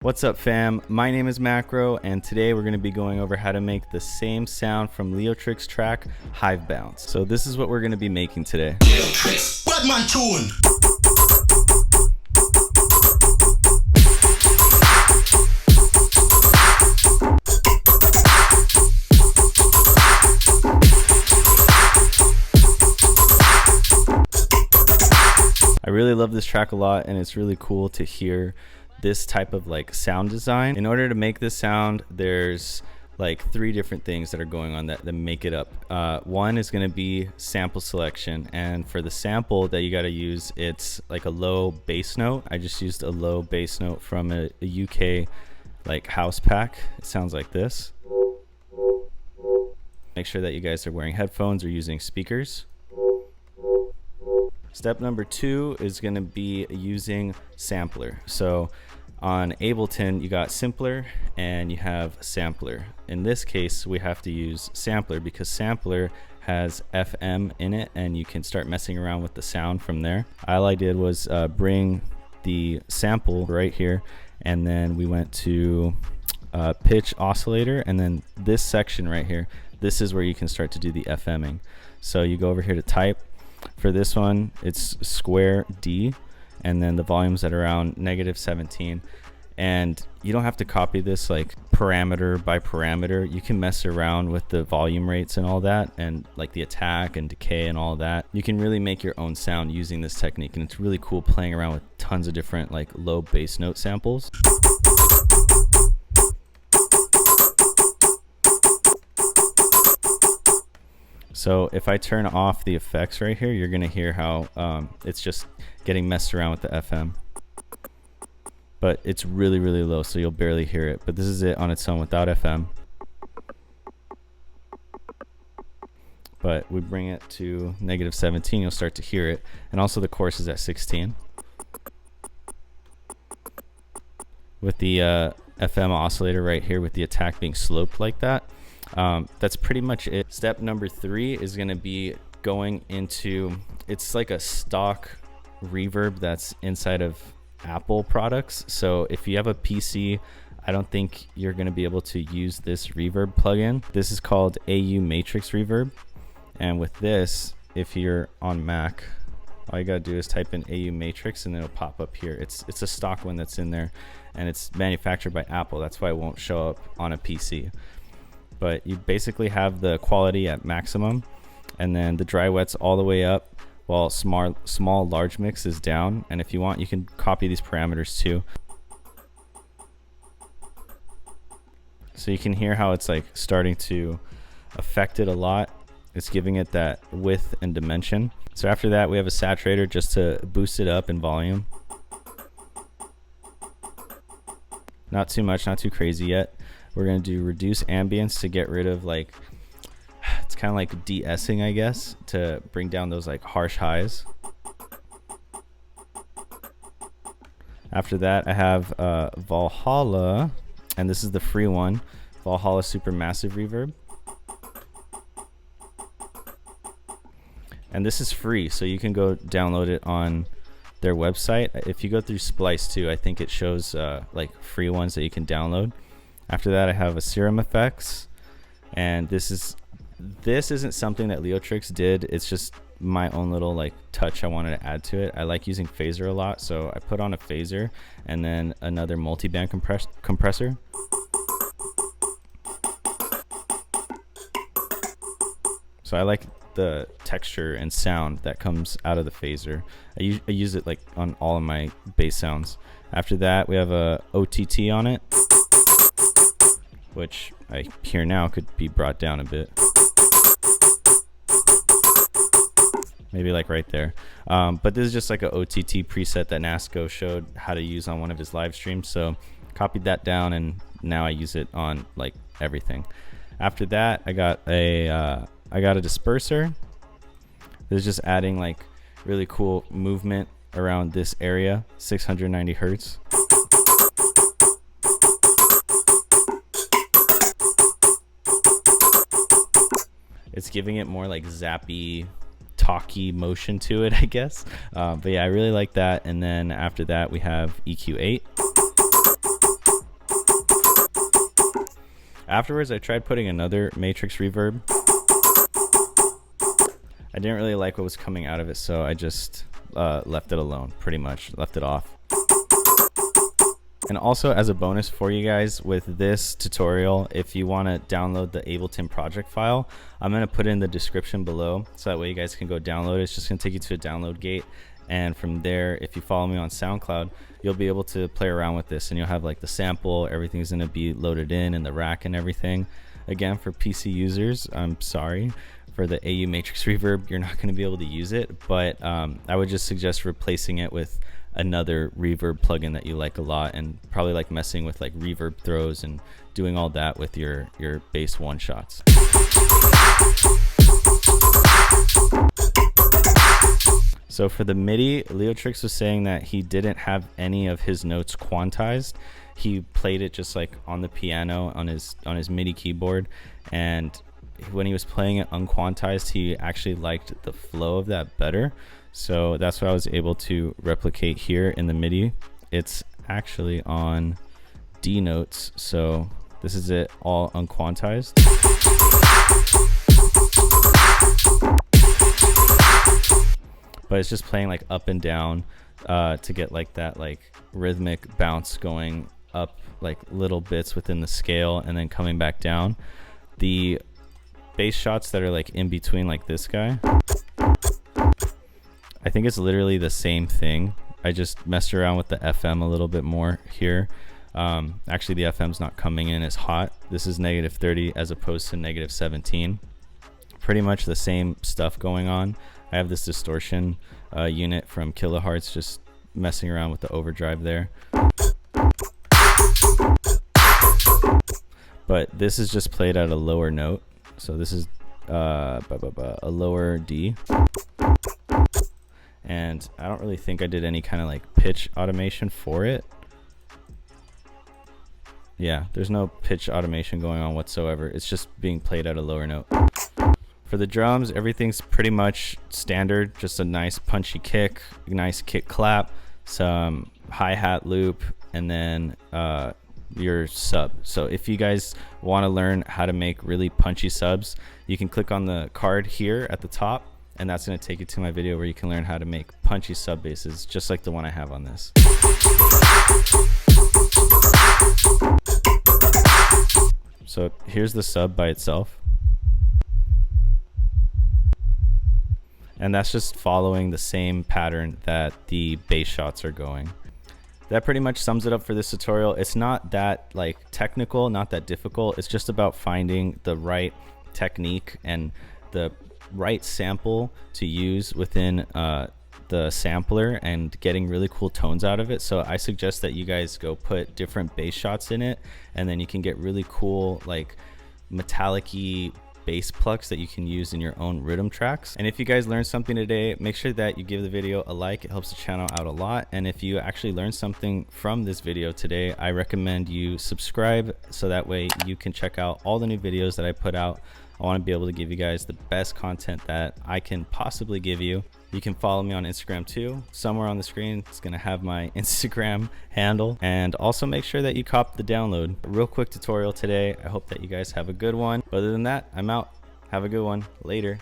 What's up fam, my name is Macro and today we're going to be going over how to make the same sound from Leotrix track Hive Bounce. So this is what we're going to be making today. Leotrix, Batman tune. I really love this track a lot and it's really cool to hear this type of like sound design. In order to make this sound, there's like three different things that are going on that make it up. One is going to be sample selection, and for the sample that you got to use, it's like a low bass note. I just used a low bass note from a UK like house pack. It sounds like this. Make sure that you guys are wearing headphones or using speakers. Step number 2 is going to be using sampler. So on Ableton, you got simpler and you have sampler. In this case, we have to use sampler because sampler has FM in it and you can start messing around with the sound from there. All I did was bring the sample right here, and then we went to pitch oscillator, and then this section right here, this is where you can start to do the FMing. So you go over here to type. For this one, it's square D, and then the volume's at around -17. And you don't have to copy this like parameter by parameter. You can mess around with the volume rates and all that, and like the attack and decay and all that. You can really make your own sound using this technique, and it's really cool playing around with tons of different like low bass note samples. So if I turn off the effects right here, you're gonna hear how it's just getting messed around with the FM. But it's really, really low, so you'll barely hear it. But this is it on its own without FM. But we bring it to -17, you'll start to hear it. And also the chorus is at 16. With the FM oscillator right here with the attack being sloped like that. That's pretty much it. Step number 3 is going to be going into, it's like a stock reverb that's inside of Apple products. So if you have a PC, I don't think you're going to be able to use this reverb plugin. This is called AU Matrix Reverb, and with this, if you're on Mac, all you gotta do is type in AU Matrix and it'll pop up here. It's a stock one that's in there, and it's manufactured by Apple. That's why it won't show up on a PC. But you basically have the quality at maximum, and then the dry wet's all the way up, while small large mix is down. And if you want, you can copy these parameters too. So you can hear how it's like starting to affect it a lot. It's giving it that width and dimension. So after that, we have a saturator just to boost it up in volume. Not too much, not too crazy yet. We're gonna do reduce ambience to get rid of like, it's kind of like de-essing, I guess, to bring down those like harsh highs. After that, I have Valhalla, and this is the free one, Valhalla Supermassive Reverb. And this is free, so you can go download it on their website. If you go through Splice too, I think it shows like free ones that you can download. After that, I have a Serum Effects, and this isn't something that Leotrix did. It's just my own little like touch I wanted to add to it. I like using phaser a lot, so I put on a phaser and then another multi-band compressor. So I like the texture and sound that comes out of the phaser. I use it like on all of my bass sounds. After that, we have a OTT on it, which I hear now could be brought down a bit. Maybe like right there. But this is just like a OTT preset that Nasco showed how to use on one of his live streams. So copied that down, and now I use it on like everything. After that, I got a disperser. This is just adding like really cool movement around this area, 690 hertz. It's giving it more like zappy, talky motion to it, I guess. But yeah, I really like that. And then after that, we have EQ8. Afterwards, I tried putting another matrix reverb. I didn't really like what was coming out of it, so I just left it alone, pretty much. Left it off. And also, as a bonus for you guys with this tutorial, if you want to download the Ableton project file, I'm going to put it in the description below, so that way you guys can go download it. It's just going to take you to a download gate, and from there, if you follow me on SoundCloud, you'll be able to play around with this, and you'll have like the sample, everything's going to be loaded in the rack and everything. Again, for PC users, I'm sorry. For the AU Matrix Reverb, you're not going to be able to use it, but I would just suggest replacing it with another reverb plugin that you like a lot, and probably like messing with like reverb throws and doing all that with your bass one shots. So for the MIDI, Leotrix was saying that he didn't have any of his notes quantized. He played it just like on the piano on his MIDI keyboard, and when he was playing it unquantized, he actually liked the flow of that better. So that's what I was able to replicate here in the MIDI. It's actually on D notes, so this is it all unquantized. But it's just playing like up and down to get like that like rhythmic bounce going up like little bits within the scale and then coming back down. The bass shots that are like in between, like this guy, I think it's literally the same thing. I just messed around with the FM a little bit more here. Actually, the FM's not coming in as hot. This is -30 as opposed to -17. Pretty much the same stuff going on. I have this distortion unit from Kilohertz, just messing around with the overdrive there. But this is just played at a lower note. So this is a lower D. And I don't really think I did any kind of like pitch automation for it. Yeah, there's no pitch automation going on whatsoever. It's just being played at a lower note. For the drums, everything's pretty much standard. Just a nice punchy kick, nice kick clap, some hi-hat loop, and then your sub. So if you guys want to learn how to make really punchy subs, you can click on the card here at the top, and that's going to take you to my video where you can learn how to make punchy sub basses, just like the one I have on this. So here's the sub by itself, and that's just following the same pattern that the bass shots are going. That pretty much sums it up for this tutorial. It's not that like technical, not that difficult. It's just about finding the right technique and the right sample to use within the sampler and getting really cool tones out of it. So I suggest that you guys go put different bass shots in it, and then you can get really cool like metallic-y bass plucks that you can use in your own rhythm tracks. And if you guys learned something today, make sure that you give the video a like. It helps the channel out a lot. And if you actually learned something from this video today, I recommend you subscribe, so that way you can check out all the new videos that I put out. I want to be able to give you guys the best content that I can possibly give you. You can follow me on Instagram too. Somewhere on the screen it's going to have my Instagram handle. And also make sure that you cop the download. A real quick tutorial today. I hope that you guys have a good one. Other than that, I'm out. Have a good one. Later.